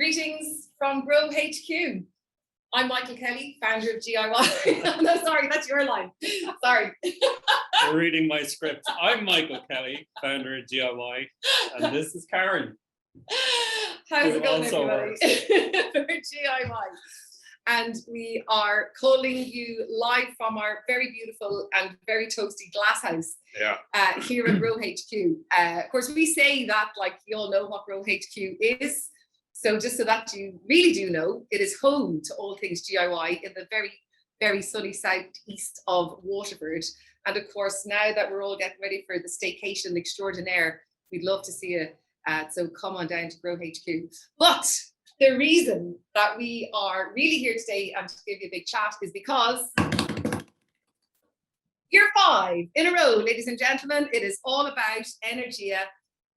Greetings from Grow HQ. I'm Michael Kelly, founder of GIY. No, sorry, that's your line. Sorry. You're reading my script. I'm Michael Kelly, founder of GIY, and this is Karen. How's it going, everybody? For GIY. And we are calling you live from our very beautiful and very toasty glass house here at Grow HQ. Of course, we say that like you all know what Grow HQ is. So just so that you really do know, it is home to all things GIY in the very, very sunny southeast of Waterford. And of course, now that we're all getting ready for the staycation extraordinaire, we'd love to see you. So come on down to Grow HQ. But the reason that we are really here today and to give you a big chat is because year 5 in a row, ladies and gentlemen, it is all about Energia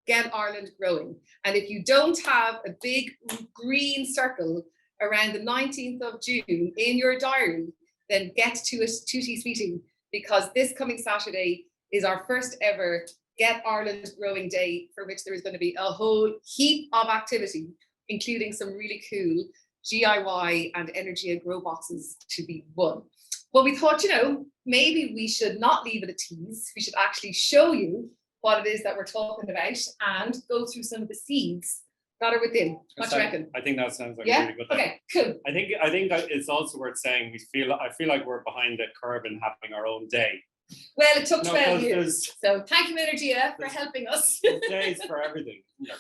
Get Ireland Growing. And if you don't have a big green circle around the 19th of June in your diary, then get to a Tooties meeting, because this coming Saturday is our first ever Get Ireland Growing Day, for which there is going to be a whole heap of activity, including some really cool GIY and Energia Grow Boxes to be won. But we thought, you know, maybe we should not leave it a tease. We should actually show you what it is that we're talking about and go through some of the seeds that are within. What do you reckon? I think that sounds like a really good thing. Okay, cool. I think it's also worth saying I feel like we're behind the curve in having our own day. Well, it took 12 years. So thank you, Energia, for helping us. Days for everything. Yeah.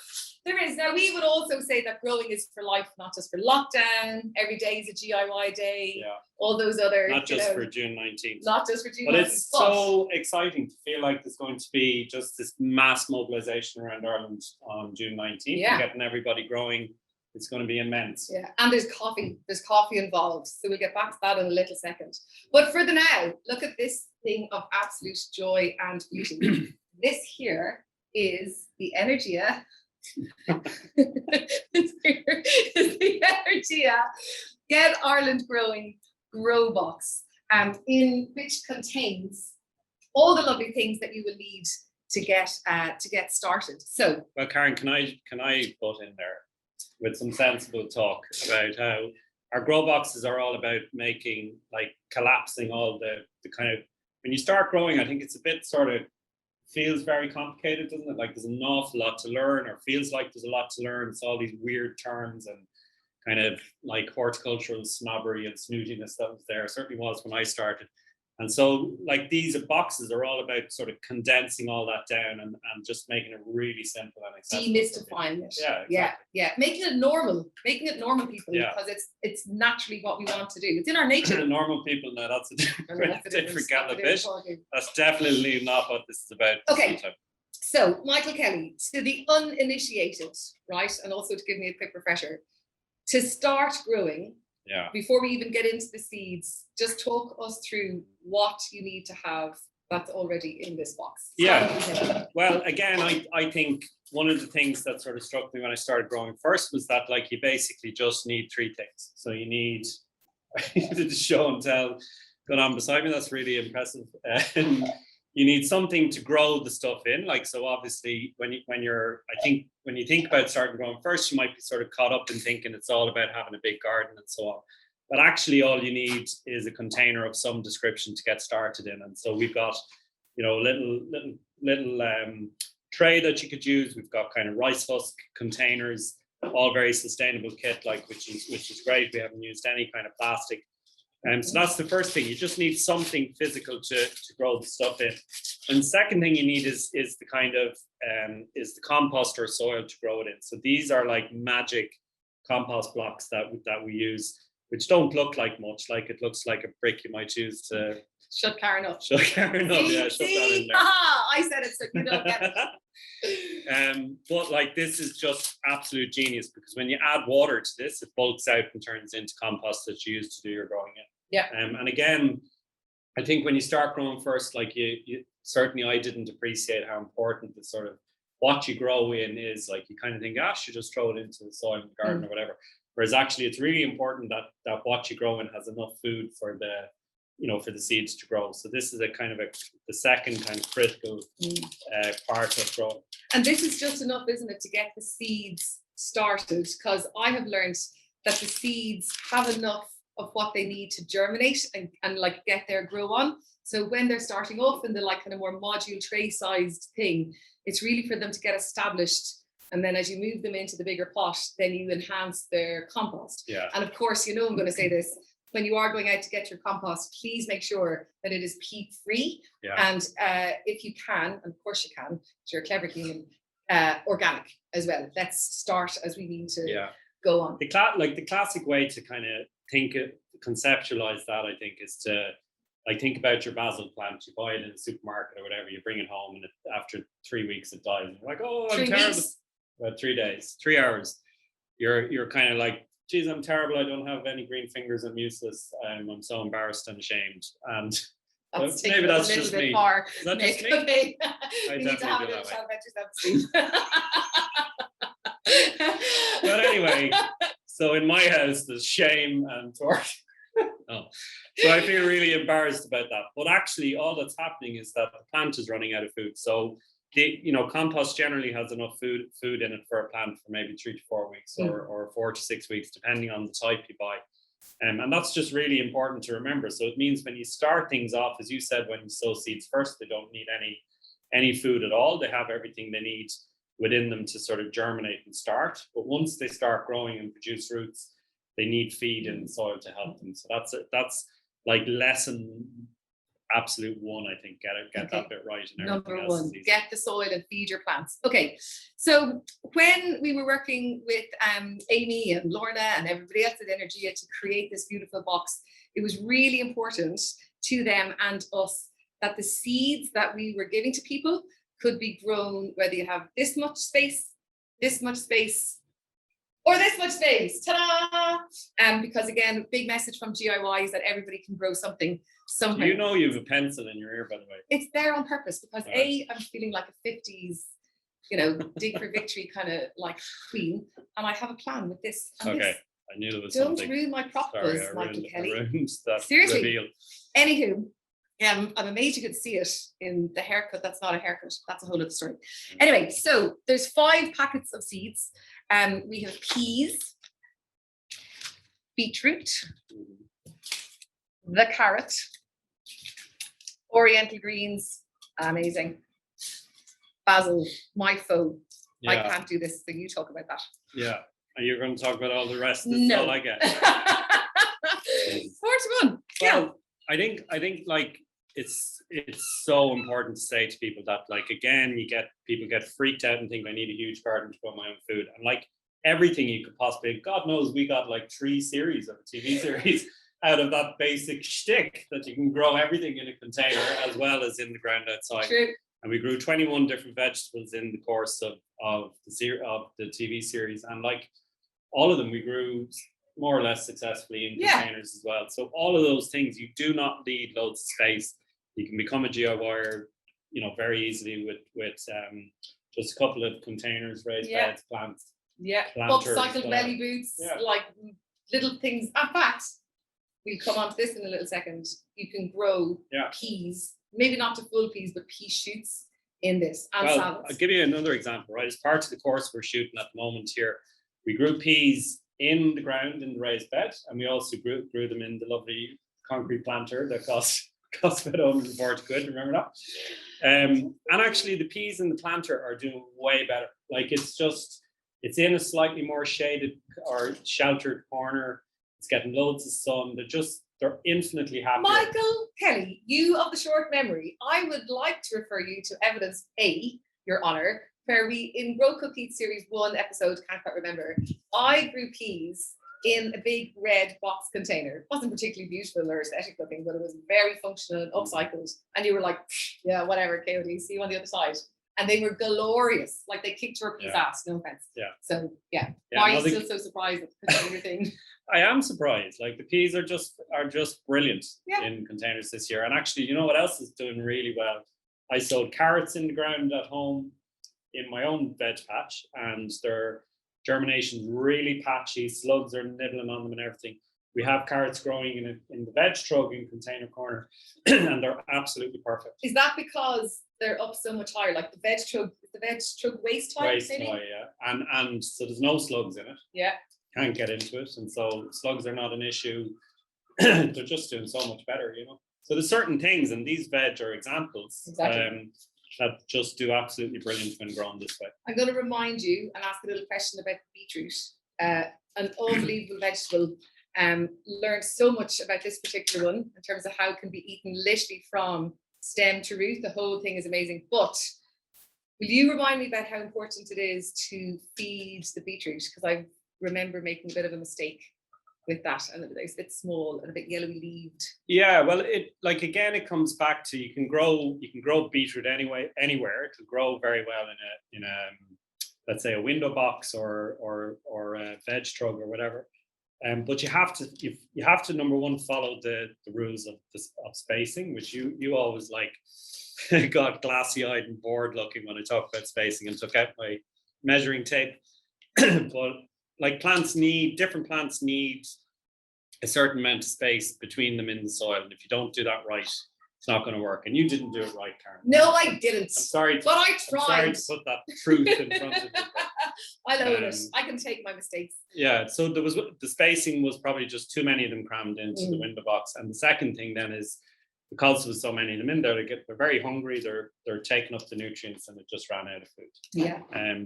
There is. Now, we would also say that growing is for life, not just for lockdown. Every day is a GIY day. Yeah. All those other. Not just for June 19th. Not just for June 19th. But it's so exciting to feel like there's going to be just this mass mobilization around Ireland on June 19th. Yeah. Getting everybody growing. It's going to be immense. Yeah, and there's coffee. There's coffee involved. So we'll get back to that in a little second. But for the now, look at this thing of absolute joy and beauty. This here is the Energia. This here is the Energia Get Ireland Growing Grow Box, in which contains all the lovely things that you will need to get started. So, well, Karen, can I butt in there with some sensible talk about how our grow boxes are all about making, like, collapsing all the kind of, when you start growing, I think it's a bit sort of feels very complicated, doesn't it? Like there's an awful lot to learn, or feels like there's a lot to learn. It's all these weird terms and kind of like horticultural snobbery and snootiness that was there. It certainly was when I started. And so like these boxes are all about sort of condensing all that down and just making it really simple and accessible. Demystifying it. Yeah, exactly. Yeah. Making it normal, people, because it's naturally what we want to do. It's in our nature. The normal people, now that's a different kettle of fish. That's definitely not what this is about. Okay. So Michael Kelly, to the uninitiated, right? And also to give me a quick refresher, to start growing, before we even get into the seeds, just talk us through what you need to have that's already in this box. Yeah. Well, again, I think one of the things that sort of struck me when I started growing first was that, like, you basically just need 3 things. So you need the show and tell going on beside me. That's really impressive. You need something to grow the stuff in. Like, so obviously when you think about starting growing first, you might be sort of caught up in thinking it's all about having a big garden and so on. But actually all you need is a container of some description to get started in. And so we've got, you know, little tray that you could use. We've got kind of rice husk containers, all very sustainable kit, like, which is great. We haven't used any kind of plastic. So that's the first thing. You just need something physical to grow the stuff in. And the second thing you need is the kind of is the compost or soil to grow it in. So these are like magic compost blocks that we use, which don't look like much. Like, it looks like a brick you might use to shut Karen up. Shut Karen up. Yeah, shut that in there. I said it so you don't get it. But like, this is just absolute genius, because when you add water to this, it bulks out and turns into compost that you use to do your growing in. Yeah. And again, I think when you start growing first, like you certainly, I didn't appreciate how important the sort of what you grow in is. Like, you kind of think, you just throw it into the soil in the garden or whatever. Whereas actually it's really important that what you grow in has enough food for the seeds to grow. So this is a kind of the second kind of critical part of growing. And this is just enough, isn't it, to get the seeds started, because I have learned that the seeds have enough of what they need to germinate and like get their grow on. So when they're starting off in the like kind of more module tray sized thing, it's really for them to get established. And then as you move them into the bigger pot, then you enhance their compost. Yeah. And of course, you know, I'm going to say this, when you are going out to get your compost, please make sure that it is peat free. Yeah. And if you can, and of course you can, if you're a clever human, organic as well. Let's start as we need to go on. The classic way to kind of conceptualize that, I think, is to like think about your basil plant. You buy it in the supermarket or whatever, you bring it home, and after 3 weeks it dies. And you're like, oh, I'm terrible. About 3 days, 3 hours. You're kind of like, geez, I'm terrible. I don't have any green fingers. I'm useless. I'm so embarrassed and ashamed. And maybe that's a little just bit me. far. Is that just me? Okay. I You need to have a definitely little do chat that about yourself, Steve. But anyway, so in my house, there's shame and torture. Oh. So I feel really embarrassed about that. But actually, all that's happening is that the plant is running out of food. So compost generally has enough food in it for a plant for maybe 3 to 4 weeks or 4 to 6 weeks, depending on the type you buy. And that's just really important to remember. So it means when you start things off, as you said, when you sow seeds first, they don't need any food at all. They have everything they need within them to sort of germinate and start. But once they start growing and produce roots, they need feed in the soil to help them. So that's like lesson absolute one, I think. Get that bit right. And number one, get the soil and feed your plants. Okay, so when we were working with Amy and Lorna and everybody else at Energia to create this beautiful box, it was really important to them and us that the seeds that we were giving to people could be grown whether you have this much space, or this much space. Ta-da! Because again, big message from GIY is that everybody can grow something somewhere. You know you have a pencil in your ear, by the way. It's there on purpose because I'm feeling like a 50s, dig for victory kind of like queen, and I have a plan with this. And okay, this. I knew there was Don't something. ruin my prop buzz, Michael Kelly. Seriously. Reveal. Anywho, I'm amazed you could see it in the haircut. That's not a haircut. That's a whole other story. Anyway, so there's 5 packets of seeds. We have peas, beetroot, the carrot, oriental greens, amazing, basil, my foe. Yeah. I can't do this, so you talk about that. Yeah, and you're going to talk about all the rest. This no. Is all I get. 41. Yeah. Well, I think like it's so important to say to people that, like, again, people get freaked out and think I need a huge garden to grow my own food, and like everything you could possibly, God knows we got like 3 series of a TV series out of that basic shtick that you can grow everything in a container as well as in the ground outside. True. And we grew 21 different vegetables in the course of the TV series, and like all of them we grew more or less successfully in containers as well. So all of those things, you do not need loads of space. You can become a DIYer, very easily with just a couple of containers, raised beds, plants. Yeah, upcycled belly boots, like little things. In fact, we'll come on to this in a little second. You can grow peas, maybe not to full peas, but pea shoots in this, and salads. I'll give you another example, right? As part of the course we're shooting at the moment here, we grew peas in the ground in the raised bed, and we also grew them in the lovely concrete planter that cost about 140 quid, remember that? And actually the peas in the planter are doing way better. Like it's in a slightly more shaded or sheltered corner. It's getting loads of sun. They're infinitely happier. Michael Kelly, you of the short memory, I would like to refer you to evidence A, Your Honour, where we, in Grow Cook Eat Series 1 episode, can't quite remember, I grew peas in a big red box container. It wasn't particularly beautiful or aesthetic looking, but it was very functional and upcycled. And you were like, yeah, whatever, KOD, see you on the other side. And they were glorious. Like they kicked your peas ass, no offense. Yeah. So why are you still so surprised at the container thing? I am surprised. Like the peas are just brilliant in containers this year. And actually, you know what else is doing really well? I sowed carrots in the ground at home in my own veg patch, and their germination's really patchy. Slugs are nibbling on them and everything. We have carrots growing in the veg trug in container corner, and they're absolutely perfect. Is that because they're up so much higher. Like the veg trug waste time, Waste maybe? high, yeah. And so there's no slugs in it. Yeah. Can't get into it. And so slugs are not an issue. They're just doing so much better, you know. So there's certain things, and these veg are examples that just do absolutely brilliant when grown this way. I'm going to remind you and ask a little question about beetroot. An unbelievable vegetable. Learned so much about this particular one in terms of how it can be eaten literally from stem to root. The whole thing is amazing. But will you remind me about how important it is to feed the beetroot? Because I remember making a bit of a mistake with that, and it's a bit small and a bit yellowy leaved. Yeah, well, it comes back to you can grow beetroot anywhere. It'll grow very well in a let's say a window box or a veg trug or whatever. But you have to number one follow the rules of spacing, which you always got glassy eyed and bored looking when I talk about spacing and took out my measuring tape. But different plants need a certain amount of space between them in the soil, and if you don't do that right, it's not going to work. And you didn't do it right, Karen. No, I didn't. I'm sorry, but I tried. I'm sorry to put that truth in front of you. I know it. I can take my mistakes. Yeah, so the spacing was probably just too many of them crammed into the window box. And the second thing then is, because there's so many of them in there, they're very hungry. They're taking up the nutrients, and it just ran out of food. Yeah.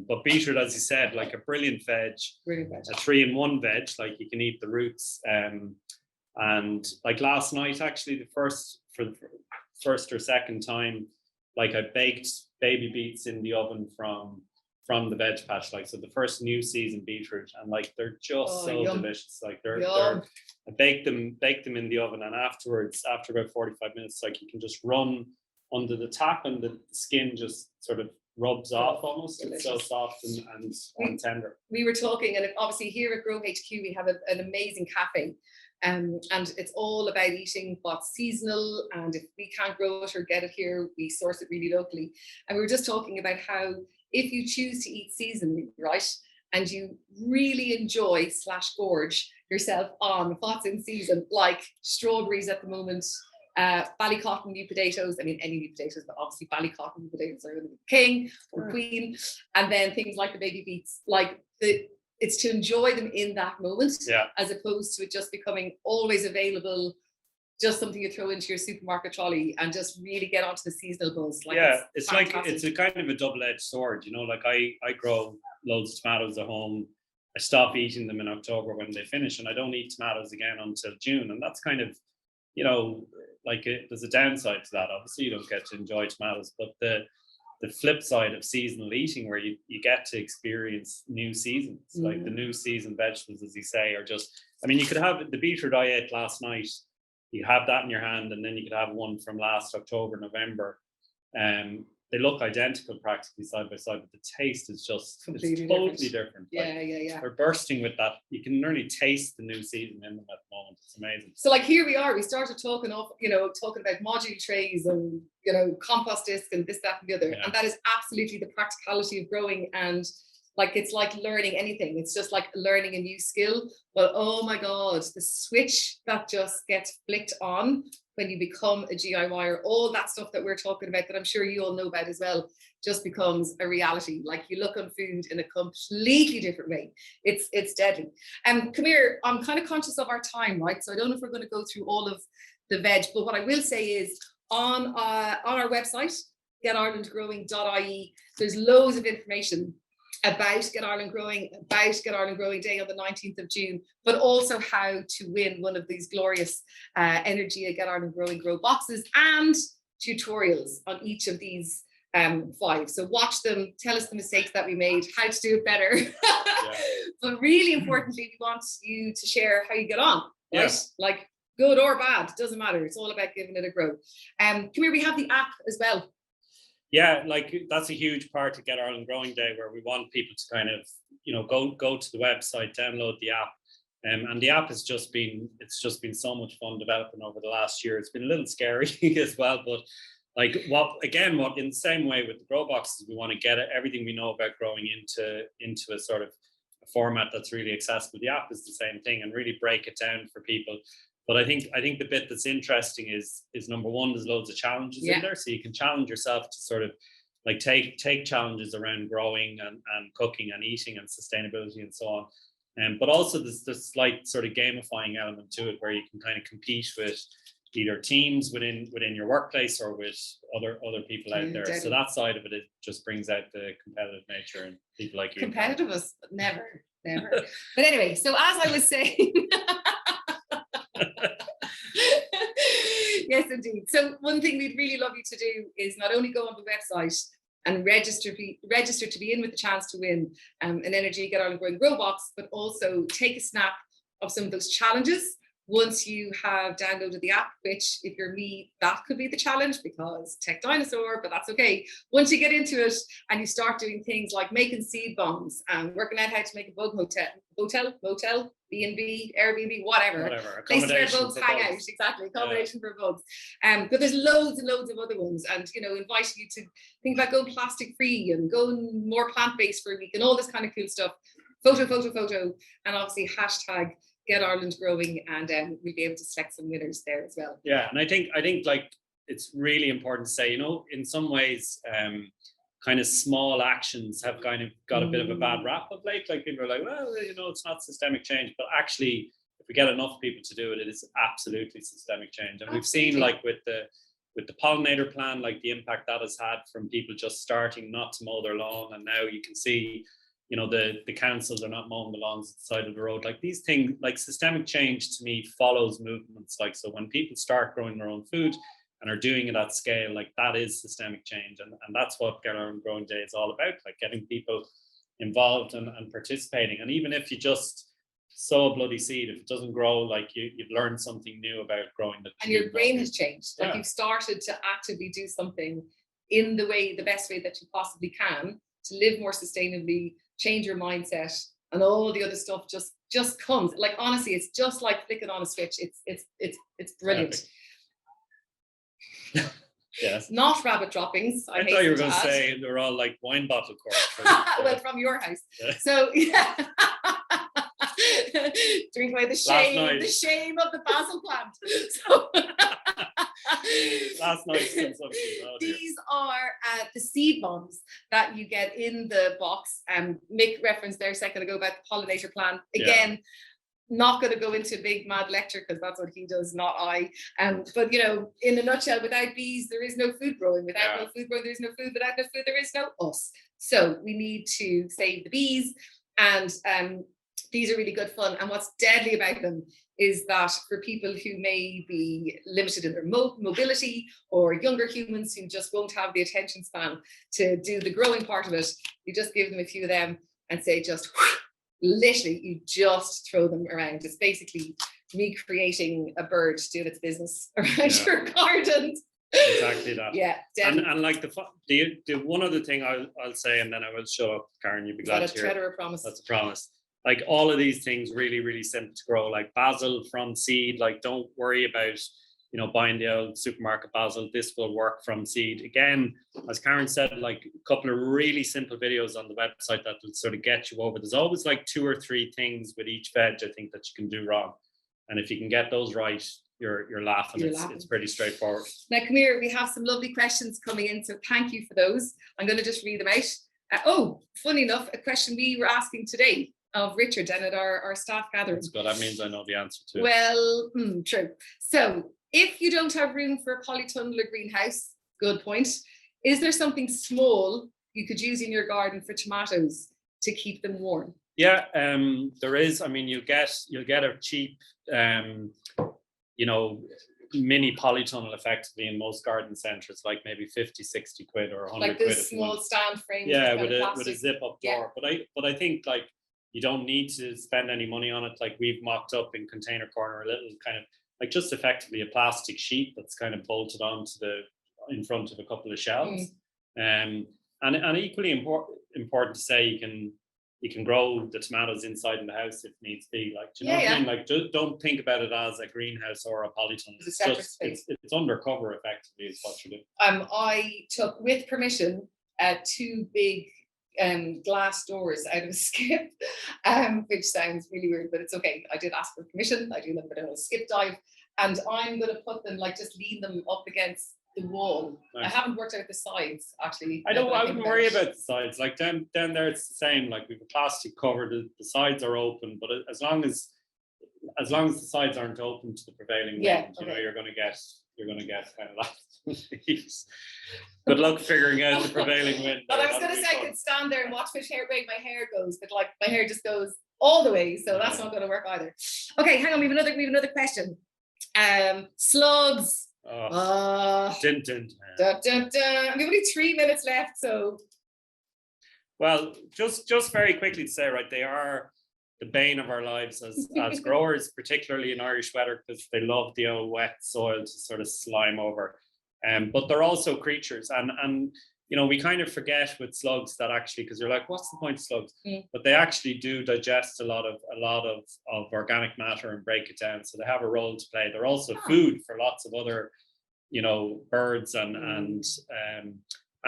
But beetroot, as you said, like a brilliant veg, a 3-in-1 veg. Like you can eat the roots. And like last night, actually, for the first or second time, like I baked baby beets in the oven from the veg patch, so the first new season beetroot, and they're just delicious. I baked them in the oven, and afterwards, after about 45 minutes, you can just run under the tap, and the skin just sort of rubs off almost. Delicious. It's so soft and tender. We were talking, and obviously here at Grow HQ we have an amazing cafe. And it's all about eating what's seasonal, and if we can't grow it or get it here, we source it really locally. And we were just talking about how if you choose to eat seasonally, right, and you really enjoy / gorge yourself on what's in season, like strawberries at the moment, ballycotton new potatoes, I mean any new potatoes, but obviously ballycotton new potatoes are the king or queen, and then things like the baby beets, it's to enjoy them in that moment, as opposed to it just becoming always available, just something you throw into your supermarket trolley, and just really get onto the seasonal buzz. It's a kind of a double-edged sword, you know. I grow loads of tomatoes at home. I stop eating them in October when they finish, and I don't eat tomatoes again until June, and that's kind of, you know, there's a downside to that. Obviously, you don't get to enjoy tomatoes, but the flip side of seasonal eating, where you get to experience new seasons, like the new season vegetables, as you say, are just, I mean, you could have the beetroot I ate last night, you have that in your hand, and then you could have one from last October, November. They look identical practically side by side, but the taste is just totally different. Yeah. They're bursting with that. You can nearly taste the new season in them at the moment. It's amazing. So here we are, we started talking about module trays and, compost disc and this, that, and the other. Yeah. And that is absolutely the practicality of growing. And it's like learning anything. It's just like learning a new skill. But oh my God, the switch that just gets flicked on when you become a DIYer, all that stuff that we're talking about, that I'm sure you all know about as well, just becomes a reality. You look on food in a completely different way. It's deadly. Come here, I'm kind of conscious of our time, right? So I don't know if we're going to go through all of the veg, but what I will say is on our website, getirelandgrowing.ie, there's loads of information about Get Ireland Growing, about Get Ireland Growing Day on the 19th of June, but also how to win one of these glorious Energia Get Ireland Growing Grow Boxes, and tutorials on each of these 5. So watch them, tell us the mistakes that we made, how to do it better. But really importantly, we want you to share how you get on, right? Yeah. Good or bad, doesn't matter. It's all about giving it a go. Come here, we have the app as well. Yeah, that's a huge part of Get Ireland Growing Day, where we want people to kind of, go to the website, download the app. And the app has just been so much fun developing over the last year. It's been a little scary as well, but what in the same way with the grow boxes, we want to get everything we know about growing into a sort of a format that's really accessible. The app is the same thing, and really break it down for people But I think the bit that's interesting is number one, there's loads of challenges in there, so you can challenge yourself to sort of like take challenges around growing and cooking and eating and sustainability and so on. But also there's this slight sort of gamifying element to it, where you can kind of compete with either teams within your workplace or with other people out there. Definitely. So that side of it just brings out the competitive nature in people like you. Competitiveness, never. But anyway, so as I was saying, yes, indeed. So one thing we'd really love you to do is not only go on the website and register to be in with the chance to win an Energia Get Ireland Growing Grow Box, but also take a snap of some of those challenges once you have downloaded the app, which if you're me, that could be the challenge because tech dinosaur, but that's okay. Once you get into it and you start doing things like making seed bombs and working out how to make a bug motel, B&B, Airbnb, whatever. Places where bugs hang out, exactly, accommodation for bugs. But there's loads and loads of other ones, and inviting you to think about going plastic free and going more plant-based for a week and all this kind of cool stuff. Photo, and obviously hashtag Get Ireland Growing, and we'll be able to select some winners there as well. Yeah, and I think like it's really important to say, in some ways, kind of small actions have kind of got a bit of a bad rap of late. Like people are like, well, it's not systemic change, but actually, if we get enough people to do it, it is absolutely systemic change. And we've seen like with the pollinator plan, like the impact that has had from people just starting not to mow their lawn, and now you can see. The councils are not mowing the lawns at the side of the road. Like these things, like systemic change to me follows movements. Like, so when people start growing their own food and are doing it at scale, like that is systemic change. And that's what Get Ireland Growing Day is all about, like getting people involved and participating. And even if you just sow a bloody seed, if it doesn't grow, like you've learned something new about growing the and your brain has changed. Like you've started to actively do something in the best way that you possibly can to live more sustainably, change your mindset, and all the other stuff just comes. Like honestly, it's just like flicking on a switch. It's brilliant. Yes. Not rabbit droppings. I thought you were going to say they're all like wine bottle corks. Well, from your house. Yeah. So yeah. Drink away the shame of the basil plant. So last night's consumption. These are the seed bombs that you get in the box. Mick referenced there a second ago about the pollinator plan. Again, not going to go into a big mad lecture because that's what he does, not I. But in a nutshell, without bees, there is no food growing. Without no food growing, there is no food. Without no food, there is no us. So we need to save the bees, and these are really good fun. And what's deadly about them is that for people who may be limited in their mobility, or younger humans who just won't have the attention span to do the growing part of it, you just give them a few of them and say just literally you just throw them around. It's basically recreating a bird doing its business around your garden. Exactly that. Yeah, and like the one other thing I'll say, and then I will shut up, Karen. You'll be glad to hear. Is that a threat or a promise? That's a promise. Like all of these things really, really simple to grow. Like basil from seed. Like don't worry about buying the old supermarket basil. This will work from seed. Again, as Karen said, like a couple of really simple videos on the website that will sort of get you over. There's always like 2 or 3 things with each veg I think that you can do wrong, and if you can get those right, you're laughing. It's pretty straightforward. Now, come here. We have some lovely questions coming in, so thank you for those. I'm going to just read them out. Funny enough, a question we were asking today of Richard and at our staff gathering. That's good. That means I know the answer too. Well, true. So if you don't have room for a polytunnel or greenhouse, good point. Is there something small you could use in your garden for tomatoes to keep them warm? Yeah, there is. I mean, you'll get a cheap, mini polytunnel effectively in most garden centres, like maybe 50, 60 quid or 100 like quid. Like the small stand frame. Yeah, with a zip up door. But I think like you don't need to spend any money on it. Like we've mocked up in Container Corner a little kind of like just effectively a plastic sheet that's kind of bolted onto in front of a couple of shelves. And equally important to say you can grow the tomatoes inside in the house if needs be. Like, do you know what I mean? Like, don't think about it as a greenhouse or a polytunnel. It's a separate space. It's undercover effectively is what you do. I took, with permission, 2 big glass doors out of a skip, which sounds really weird, but it's okay. I did ask for permission. I do them a little skip dive, and I'm going to put them, like, just lean them up against the wall. Nice. I haven't worked out the sides actually. I wouldn't worry about the sides. Like down there, it's the same. Like we've a plastic cover. The sides are open, but as long as the sides aren't open to the prevailing wind, you know, you're going to get kind of like leaves. Good luck figuring out the prevailing wind. But I was going to say, I could stand there and watch which way my hair goes, but like my hair just goes all the way, so that's not going to work either. Okay, hang on. We have another question. Slugs. Dun, dun, dun, dun, dun. We have only 3 minutes left, so. Well, just very quickly to say, right, they are the bane of our lives as growers, particularly in Irish weather, because they love the old wet soil to sort of slime over. But they're also creatures, and you know, we kind of forget with slugs that actually, because you're like, what's the point of slugs? But they actually do digest a lot of organic matter and break it down, so they have a role to play. They're also food for lots of other, you know, birds and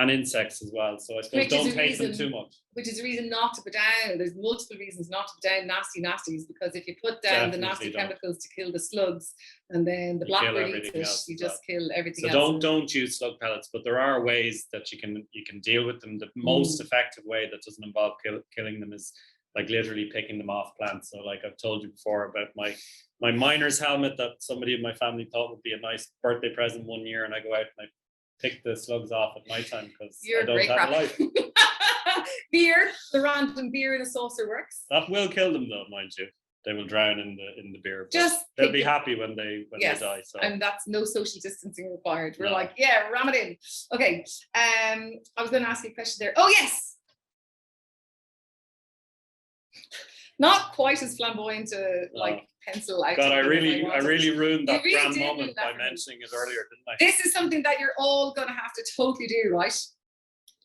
insects as well. So I suppose don't take them too much. Which is a reason not to put down. There's multiple reasons not to put down nasty nasties, because if you put down the nasty chemicals to kill the slugs, and then the blackbird eats it, you just kill everything else. So don't use slug pellets, but there are ways that you can deal with them. The most effective way that doesn't involve killing them is like literally picking them off plants. So like I've told you before about my miner's helmet that somebody in my family thought would be a nice birthday present one year, and I go out and I pick the slugs off at night time because I don't have a life. Beer, the random beer in a saucer works. That will kill them though, mind you. They will drown in the beer. Just they'll be happy when they die. So. And that's no social distancing required. We're like, yeah, ram it in. Okay. I was going to ask you a question there. Oh yes. Not quite as flamboyant to like pencil out. God, I really ruined that grand moment by mentioning it earlier, didn't I? This is something that you're all going to have to totally do, right?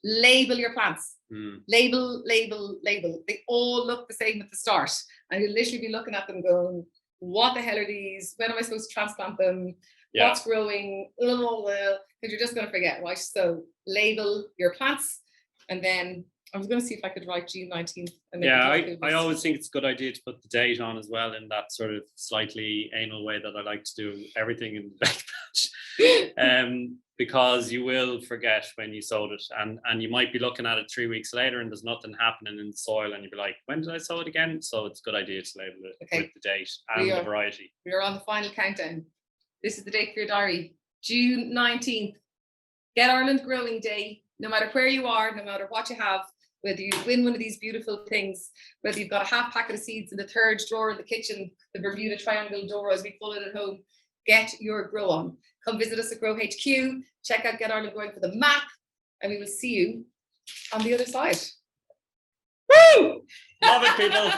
Label your plants. Label. They all look the same at the start, and you'll literally be looking at them going, what the hell are these? When am I supposed to transplant them? What's growing? Because you're just going to forget, right? So label your plants, and then I was going to see if I could write June 19th. I always think it's a good idea to put the date on as well, in that sort of slightly anal way that I like to do everything in the veg patch. Because you will forget when you sowed it, and you might be looking at it 3 weeks later and there's nothing happening in the soil, and you'll be like, when did I sow it again? So it's a good idea to label it with the date and the variety. We are on the final countdown. This is the date for your diary. June 19th. Get Ireland Growing Day. No matter where you are, no matter what you have, whether you win one of these beautiful things, whether you've got a half packet of seeds in the third drawer in the kitchen, the Bermuda Triangle door as we call it at home, get your grow on. Come visit us at Grow HQ, check out Get Ireland Growing for the map, and we will see you on the other side. Woo! Love it, people.